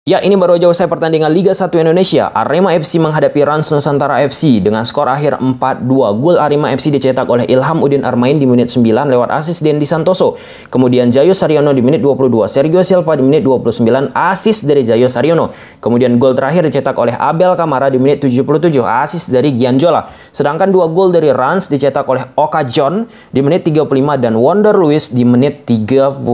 Ya, ini baru aja usai pertandingan Liga 1 Indonesia. Arema FC menghadapi Rans Nusantara FC dengan skor akhir 4-2. Gol Arema FC dicetak oleh Ilham Udin Armain di menit 9 lewat asis Dendi Santoso. Kemudian Jayo Saryono di menit 22, Sergio Silva di menit 29, asis dari Jayo Saryono. Kemudian gol terakhir dicetak oleh Abel Kamara di menit 77, asis dari Gianjola. Sedangkan dua gol dari Rans dicetak oleh Oka John di menit 35 dan Wonder Luis di menit 39.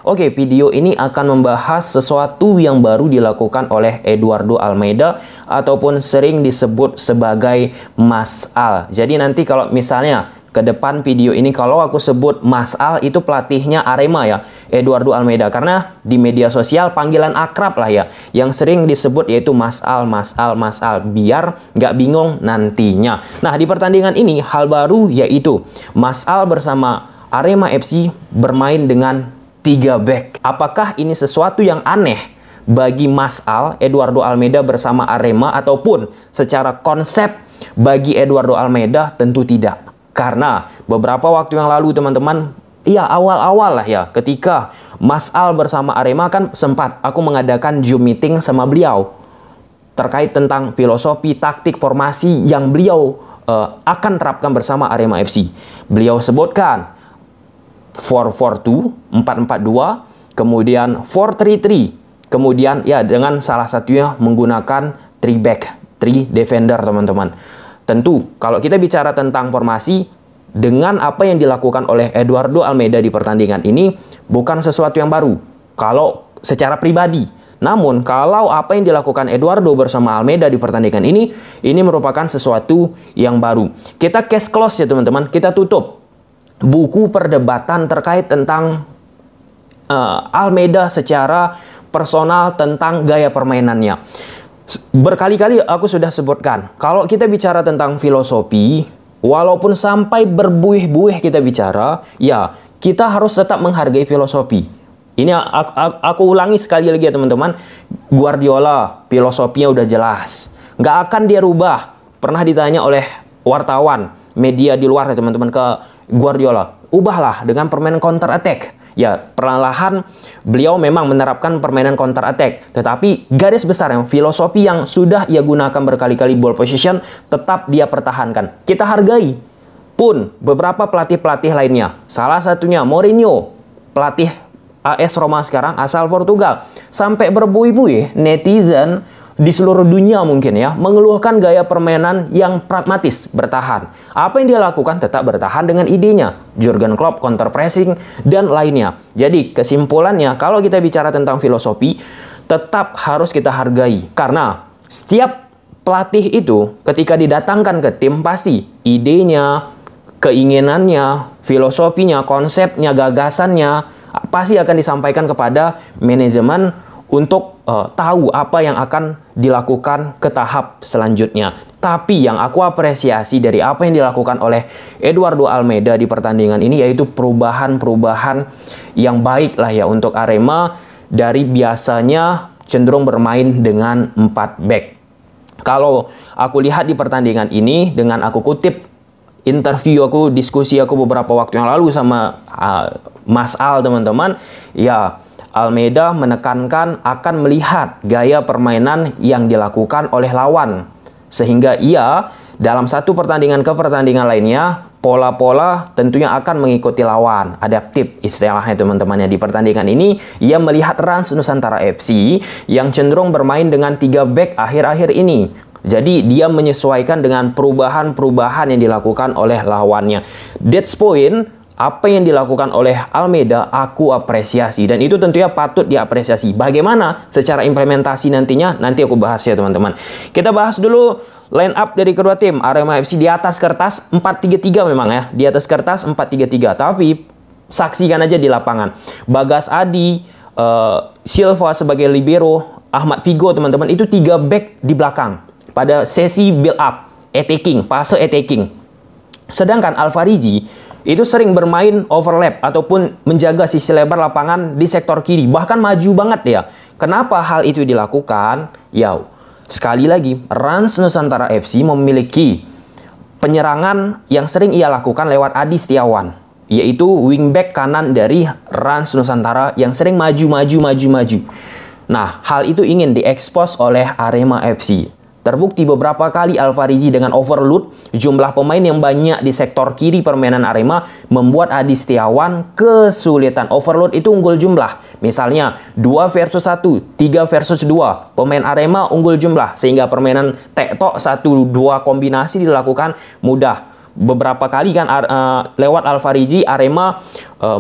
Oke, video ini akan membahas sesuatu yang baru dilakukan oleh Eduardo Almeida ataupun sering disebut sebagai Mas Al. Jadi nanti kalau misalnya ke depan video ini kalau aku sebut Mas Al itu pelatihnya Arema ya, Eduardo Almeida, karena di media sosial panggilan akrab lah ya yang sering disebut yaitu Mas Al, Mas Al, Mas Al, biar nggak bingung nantinya. Nah, di pertandingan ini hal baru yaitu Mas Al bersama Arema FC bermain dengan 3 back. Apakah ini sesuatu yang aneh bagi Mas Al, Eduardo Almeida bersama Arema, ataupun secara konsep bagi Eduardo Almeida? Tentu tidak. Karena beberapa waktu yang lalu teman-teman, ya awal-awal lah ya, ketika Mas Al bersama Arema kan sempat aku mengadakan Zoom meeting sama beliau terkait tentang filosofi, taktik, formasi yang beliau akan terapkan bersama Arema FC. Beliau sebutkan 4-4-2, 4-4-2, kemudian 4-3-3, kemudian ya dengan salah satunya menggunakan 3 back, 3 defender teman-teman. Tentu kalau kita bicara tentang formasi, dengan apa yang dilakukan oleh Eduardo Almeida di pertandingan ini bukan sesuatu yang baru kalau secara pribadi. Namun kalau apa yang dilakukan Eduardo bersama Almeida di pertandingan ini merupakan sesuatu yang baru. Kita case close ya teman-teman, kita tutup buku perdebatan terkait tentang Almeida secara personal tentang gaya permainannya. Berkali-kali aku sudah sebutkan, kalau kita bicara tentang filosofi, walaupun sampai berbuih-buih kita bicara, ya kita harus tetap menghargai filosofi. Ini aku ulangi sekali lagi ya teman-teman, Guardiola filosofinya udah jelas, nggak akan dia rubah. Pernah ditanya oleh wartawan media di luar ya teman-teman ke Guardiola, ubahlah dengan permainan counter attack. Ya, perlahan beliau memang menerapkan permainan counter attack, tetapi garis besar yang filosofi yang sudah ia gunakan berkali-kali ball position tetap dia pertahankan. Kita hargai. Pun beberapa pelatih-pelatih lainnya, salah satunya Mourinho, pelatih AS Roma sekarang asal Portugal, sampai berbuih-buih netizen di seluruh dunia mungkin ya mengeluhkan gaya permainan yang pragmatis, bertahan. Apa yang dia lakukan? Tetap bertahan dengan idenya, Jurgen Klopp, counter pressing dan lainnya. Jadi kesimpulannya, kalau kita bicara tentang filosofi tetap harus kita hargai, karena setiap pelatih itu ketika didatangkan ke tim pasti idenya, keinginannya, filosofinya, konsepnya, gagasannya pasti akan disampaikan kepada manajemen untuk tahu apa yang akan dilakukan ke tahap selanjutnya. Tapi yang aku apresiasi dari apa yang dilakukan oleh Eduardo Almeida di pertandingan ini yaitu perubahan-perubahan yang baik lah ya untuk Arema dari biasanya cenderung bermain dengan 4 back. Kalau aku lihat di pertandingan ini, dengan aku kutip interview aku, diskusi aku beberapa waktu yang lalu sama Mas Al teman-teman, ya Almeida menekankan akan melihat gaya permainan yang dilakukan oleh lawan, sehingga ia dalam satu pertandingan ke pertandingan lainnya pola-pola tentunya akan mengikuti lawan, adaptif istilahnya teman-temannya. Di pertandingan ini ia melihat Rans Nusantara FC yang cenderung bermain dengan 3 back akhir-akhir ini. Jadi dia menyesuaikan dengan perubahan-perubahan yang dilakukan oleh lawannya. That's point. Apa yang dilakukan oleh Almeida aku apresiasi, dan itu tentunya patut diapresiasi. Bagaimana secara implementasi nantinya, nanti aku bahas ya teman-teman. Kita bahas dulu line up dari kedua tim. Arema FC di atas kertas 4-3-3 memang ya, di atas kertas 4-3-3, tapi saksikan aja di lapangan. Bagas Adi, Silva sebagai libero, Ahmad Figo teman-teman, itu 3 back di belakang pada sesi build up, attacking, fase attacking. Sedangkan Alfariji itu sering bermain overlap ataupun menjaga sisi lebar lapangan di sektor kiri, bahkan maju banget ya. Kenapa hal itu dilakukan? Ya, sekali lagi, Rans Nusantara FC memiliki penyerangan yang sering ia lakukan lewat Adi Setiawan, yaitu wingback kanan dari Rans Nusantara yang sering maju. Nah, hal itu ingin diekspos oleh Arema FC. Terbukti beberapa kali Alfarizi dengan overload jumlah pemain yang banyak di sektor kiri permainan Arema membuat Adi Setiawan kesulitan. Overload itu unggul jumlah. Misalnya 2 versus 1, 3 versus 2. Pemain Arema unggul jumlah sehingga permainan tektok 1-2 kombinasi dilakukan mudah. Beberapa kali kan lewat Alfarizi Arema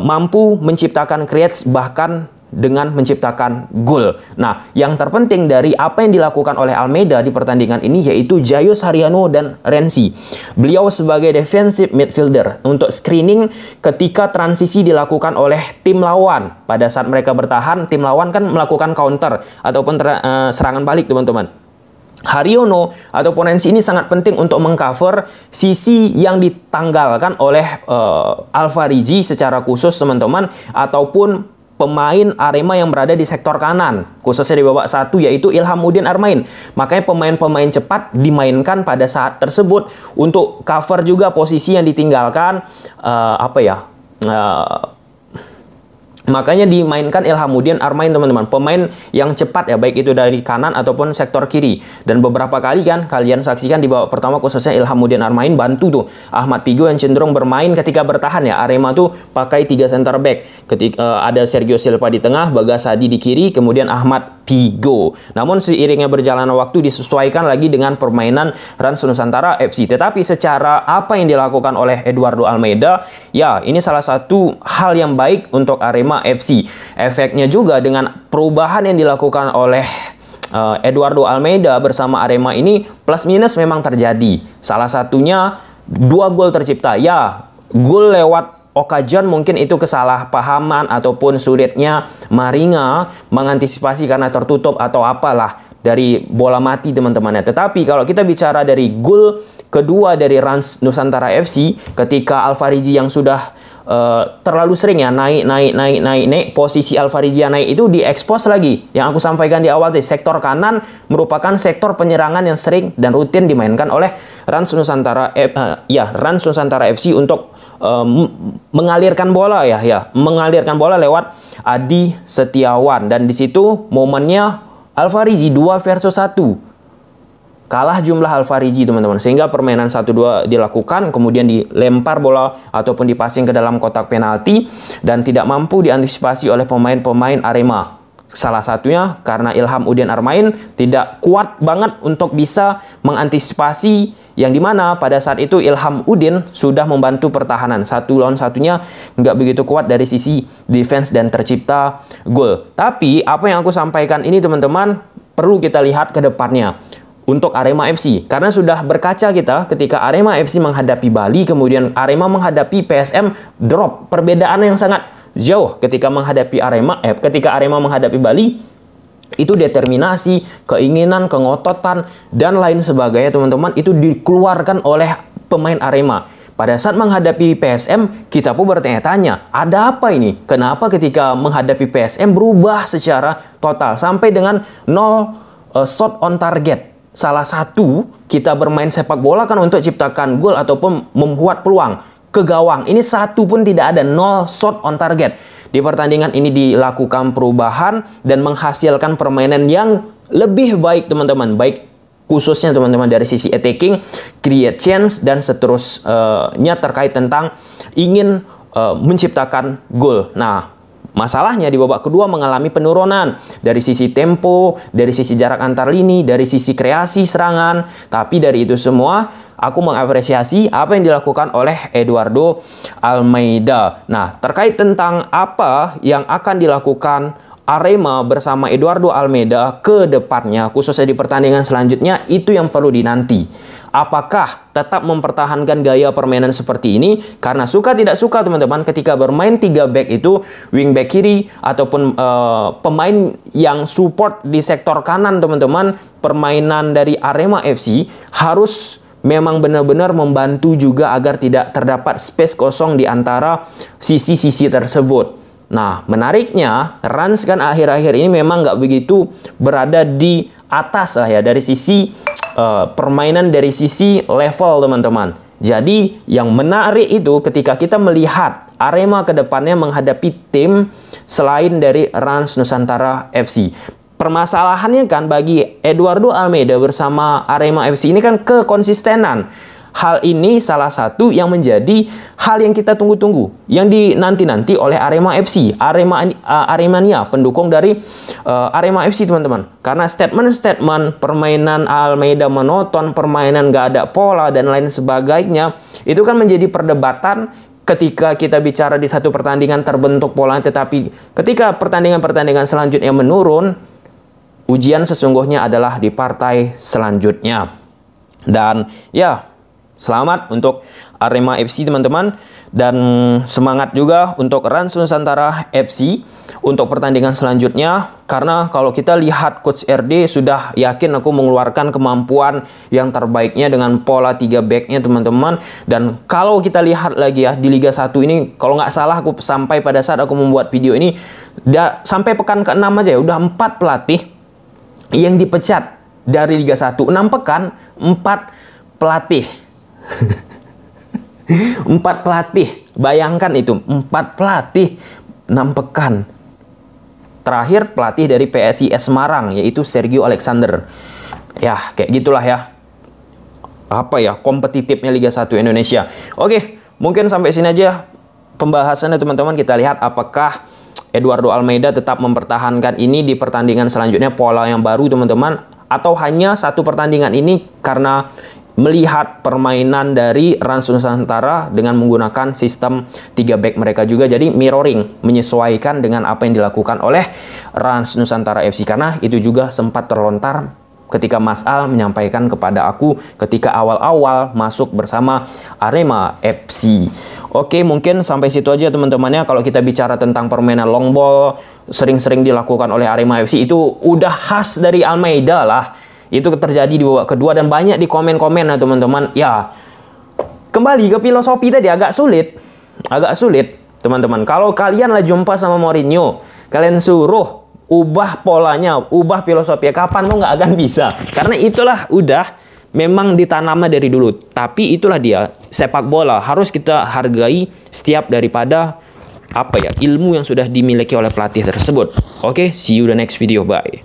mampu menciptakan creates bahkan dengan menciptakan gol. Nah, yang terpenting dari apa yang dilakukan oleh Almeida di pertandingan ini yaitu Jayus Haryano dan Renzi. Beliau sebagai defensive midfielder untuk screening ketika transisi dilakukan oleh tim lawan. Pada saat mereka bertahan, tim lawan kan melakukan counter ataupun serangan balik, teman-teman. Haryono ataupun Renzi ini sangat penting untuk mengcover sisi yang ditanggalkan oleh Alfarizi secara khusus, teman-teman, ataupun pemain Arema yang berada di sektor kanan, khususnya di babak 1 yaitu Ilhamuddin Armain. Makanya pemain-pemain cepat dimainkan pada saat tersebut untuk cover juga posisi yang ditinggalkan makanya dimainkan Ilhamuddin Armain, teman-teman. Pemain yang cepat ya, baik itu dari kanan ataupun sektor kiri. Dan beberapa kali kan kalian saksikan di babak pertama khususnya Ilhamuddin Armain bantu tuh Ahmad Figo yang cenderung bermain ketika bertahan ya. Arema tuh pakai 3 center back. Ketika ada Sergio Silva di tengah, Bagas Hadi di kiri, kemudian Ahmad Figo. Namun seiringnya berjalannya waktu disesuaikan lagi dengan permainan Rans Nusantara FC. Tetapi secara apa yang dilakukan oleh Eduardo Almeida, ya ini salah satu hal yang baik untuk Arema FC. Efeknya juga dengan perubahan yang dilakukan oleh Eduardo Almeida bersama Arema ini plus minus memang terjadi. Salah satunya 2 gol tercipta. Ya, gol lewat occasion mungkin itu kesalahpahaman ataupun sulitnya Maringa mengantisipasi karena tertutup atau apalah dari bola mati, teman-teman. Tetapi kalau kita bicara dari gol kedua dari Rans Nusantara FC ketika Alfarizi yang sudah terlalu sering ya naik, posisi Alfarizi yang naik itu diekspos lagi. Yang aku sampaikan di awal, sektor kanan merupakan sektor penyerangan yang sering dan rutin dimainkan oleh Rans Nusantara Rans Nusantara FC untuk mengalirkan bola mengalirkan bola lewat Adi Setiawan. Dan di situ momennya Alfarizi 2 versus 1. Kalah jumlah Alfarizi, teman-teman, sehingga permainan 1-2 dilakukan, kemudian dilempar bola ataupun dipasing ke dalam kotak penalti dan tidak mampu diantisipasi oleh pemain-pemain Arema. Salah satunya karena Ilhamuddin Armain tidak kuat banget untuk bisa mengantisipasi, yang dimana pada saat itu Ilhamuddin sudah membantu pertahanan 1 lawan 1-nya nggak begitu kuat dari sisi defense dan tercipta gol. Tapi apa yang aku sampaikan ini, teman-teman, perlu kita lihat ke depannya untuk Arema FC, karena sudah berkaca kita ketika Arema FC menghadapi Bali, kemudian Arema menghadapi PSM, drop perbedaan yang sangat jauh. Ketika Arema menghadapi Bali itu determinasi, keinginan, kengototan dan lain sebagainya, teman-teman, itu dikeluarkan oleh pemain Arema. Pada saat menghadapi PSM, kita pun bertanya-tanya, ada apa ini? Kenapa ketika menghadapi PSM berubah secara total sampai dengan 0 shot on target? Salah satu kita bermain sepak bola kan untuk ciptakan gol ataupun membuat peluang ke gawang. Ini 1 pun tidak ada, 0 shot on target. Di pertandingan ini dilakukan perubahan dan menghasilkan permainan yang lebih baik, teman-teman. Baik khususnya, teman-teman, dari sisi attacking, create chance, dan seterusnya terkait tentang ingin menciptakan gol. Nah, masalahnya di babak kedua mengalami penurunan dari sisi tempo, dari sisi jarak antar lini, dari sisi kreasi serangan. Tapi dari itu semua, aku mengapresiasi apa yang dilakukan oleh Eduardo Almeida. Nah, terkait tentang apa yang akan dilakukan Arema bersama Eduardo Almeida ke depannya, khususnya di pertandingan selanjutnya, itu yang perlu dinanti. Apakah tetap mempertahankan gaya permainan seperti ini? Karena suka tidak suka, teman-teman, ketika bermain 3 back itu, wing back kiri ataupun pemain yang support di sektor kanan, teman-teman, permainan dari Arema FC harus memang benar-benar membantu juga agar tidak terdapat space kosong di antara sisi-sisi tersebut. Nah, menariknya, Rans kan akhir-akhir ini memang nggak begitu berada di atas lah ya, dari sisi permainan, dari sisi level, teman-teman. Jadi, yang menarik itu ketika kita melihat Arema ke depannya menghadapi tim selain dari Rans Nusantara FC. permasalahannya kan bagi Eduardo Almeida bersama Arema FC ini kan kekonsistenan. Hal ini salah satu yang menjadi hal yang kita tunggu-tunggu, yang dinanti-nanti oleh Arema FC, Aremania, pendukung dari Arema FC teman-teman. Karena statement-statement permainan Almeida monoton, permainan gak ada pola dan lain sebagainya, itu kan menjadi perdebatan ketika kita bicara di satu pertandingan terbentuk pola, tetapi ketika pertandingan-pertandingan selanjutnya menurun, ujian sesungguhnya adalah di partai selanjutnya. Dan ya, selamat untuk Arema FC teman-teman, dan semangat juga untuk Rans Nusantara FC untuk pertandingan selanjutnya, karena kalau kita lihat Coach RD sudah yakin aku mengeluarkan kemampuan yang terbaiknya dengan pola 3 backnya teman-teman. Dan kalau kita lihat lagi ya di Liga 1 ini, kalau nggak salah aku sampai pada saat aku membuat video ini sampai pekan ke-6 aja ya udah 4 pelatih yang dipecat dari Liga 1. 6 pekan 4 pelatih. 4 pelatih, bayangkan itu, 4 pelatih 6 pekan. Terakhir pelatih dari PSIS Semarang, yaitu Sergio Alexander. Ya, kayak gitulah ya. Apa ya, kompetitifnya Liga 1 Indonesia. Oke, mungkin sampai sini aja pembahasannya teman-teman. Kita lihat apakah Eduardo Almeida tetap mempertahankan ini di pertandingan selanjutnya, pola yang baru teman-teman, atau hanya satu pertandingan ini karena melihat permainan dari Rans Nusantara dengan menggunakan sistem 3 back mereka juga, jadi mirroring, menyesuaikan dengan apa yang dilakukan oleh Rans Nusantara FC. Karena itu juga sempat terlontar ketika Mas Al menyampaikan kepada aku ketika awal-awal masuk bersama Arema FC. Oke, mungkin sampai situ aja teman-temannya. Kalau kita bicara tentang permainan long ball sering-sering dilakukan oleh Arema FC, itu udah khas dari Almeida lah. Itu terjadi di babak kedua dan banyak di komen-komen nah teman-teman. Ya, kembali ke filosofi tadi agak sulit teman-teman. Kalau kalian lah jumpa sama Mourinho, kalian suruh ubah polanya, ubah filosofi, kapan mau nggak akan bisa. Karena itulah udah memang ditanamnya dari dulu. Tapi itulah dia sepak bola, harus kita hargai setiap daripada apa ya, ilmu yang sudah dimiliki oleh pelatih tersebut. Oke, see you the next video, bye.